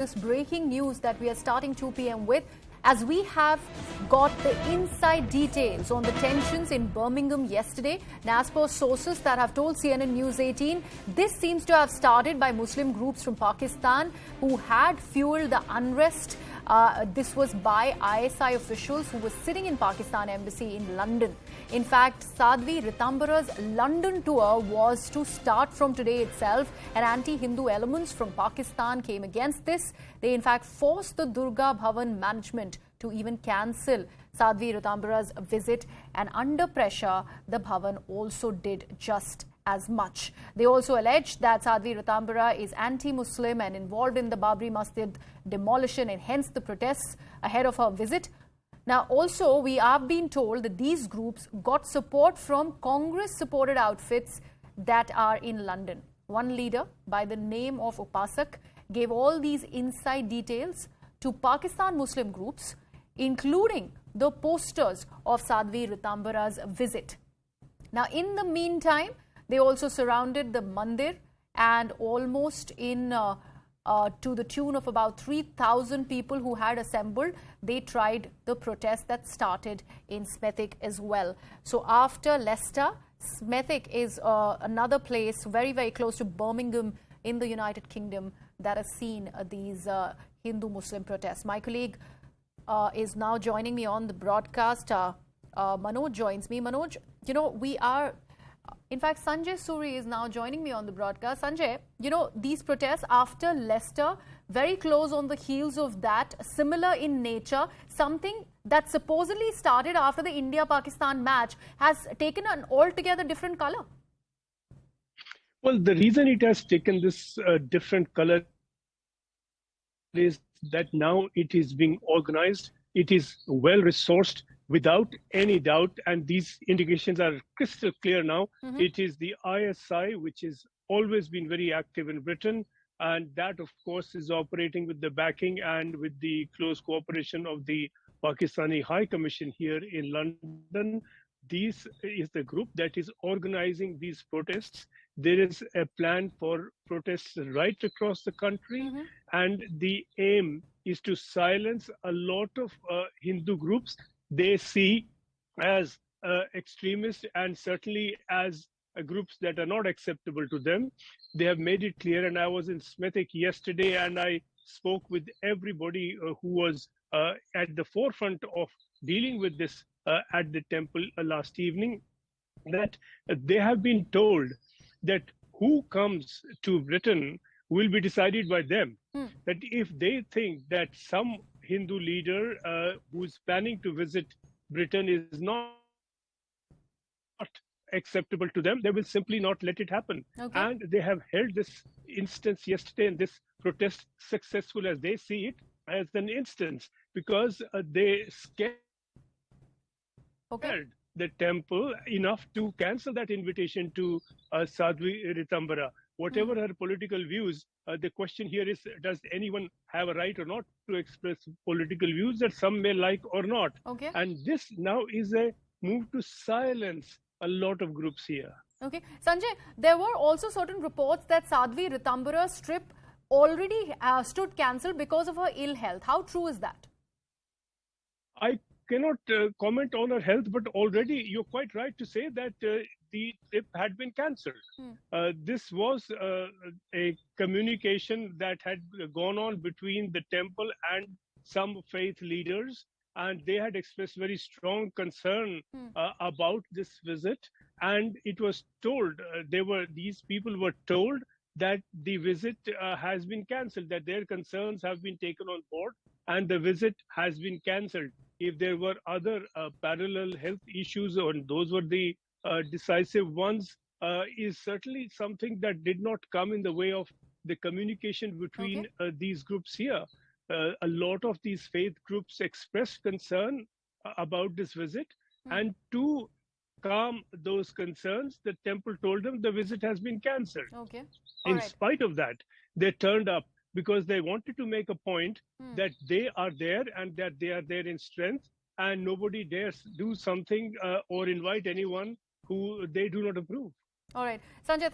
this breaking news that we are starting 2 p.m. with, as we have got the inside details on the tensions in Birmingham yesterday. Now, as per sources that have told CNN News 18, this seems to have started by Muslim groups from Pakistan who had fueled the unrest. This was by ISI officials who were sitting in Pakistan embassy in London. In fact, Sadhvi Ritambara's London tour was to start from today itself, and anti-Hindu elements from Pakistan came against this. They in fact forced the Durga Bhavan management to even cancel Sadhvi Ritambara's visit, and under pressure, the Bhavan also did just as much. They also alleged that Sadhvi Ritambara is anti-Muslim and involved in the Babri Masjid demolition, and hence the protests ahead of her visit. Now, also, we have been told that these groups got support from Congress-supported outfits that are in London. One leader by the name of Upasak gave all these inside details to Pakistan Muslim groups, including the posters of Sadhvi Ritambara's visit. Now, in the meantime, they also surrounded the mandir, and almost to the tune of about 3,000 people who had assembled, they tried the protest that started in Smethwick as well. So after Leicester, Smethwick is another place very, very close to Birmingham in the United Kingdom that has seen these Hindu-Muslim protests. My colleague is now joining me on the broadcast. Manoj joins me. Manoj, you know, we are... In fact, Sanjay Suri is now joining me on the broadcast. Sanjay, you know, these protests after Leicester, very close on the heels of that, similar in nature, something that supposedly started after the India-Pakistan match has taken an altogether different color. Well, the reason it has taken this different color is that now it is being organized, it is well resourced, without any doubt, and these indications are crystal clear now. It is the ISI, which has always been very active in Britain, and that, of course, is operating with the backing and with the close cooperation of the Pakistani High Commission here in London. This is the group that is organizing these protests. There is a plan for protests right across the country, and the aim is to silence a lot of Hindu groups they see as extremist, and certainly as groups that are not acceptable to them. They have made it clear, and I was in Smethwick yesterday and I spoke with everybody who was at the forefront of dealing with this at the temple last evening, that they have been told that who comes to Britain will be decided by them. That if they think that some Hindu leader who's planning to visit Britain is not acceptable to them, they will simply not let it happen. And they have held this instance yesterday, and this protest, successful as they see it, as an instance, because they scared the temple enough to cancel that invitation to Sadhvi Ritambara. Whatever her political views, the question here is, does anyone have a right or not to express political views that some may like or not? And this now is a move to silence a lot of groups here. Sanjay, there were also certain reports that Sadhvi Ritambara's trip already stood cancelled because of her ill health. How true is that? I cannot comment on her health, but already you're quite right to say that the trip had been cancelled. This was a communication that had gone on between the temple and some faith leaders, and they had expressed very strong concern about this visit. And it was told, these people were told that the visit has been cancelled, that their concerns have been taken on board, and the visit has been cancelled. If there were other parallel health issues, or those were the decisive ones, is certainly something that did not come in the way of the communication between these groups here. A lot of these faith groups expressed concern about this visit, and to calm those concerns, the temple told them the visit has been cancelled. In spite of that, they turned up because they wanted to make a point that they are there and that they are there in strength, and nobody dares do something or invite anyone who they do not approve. All right. Sanjay, thank you.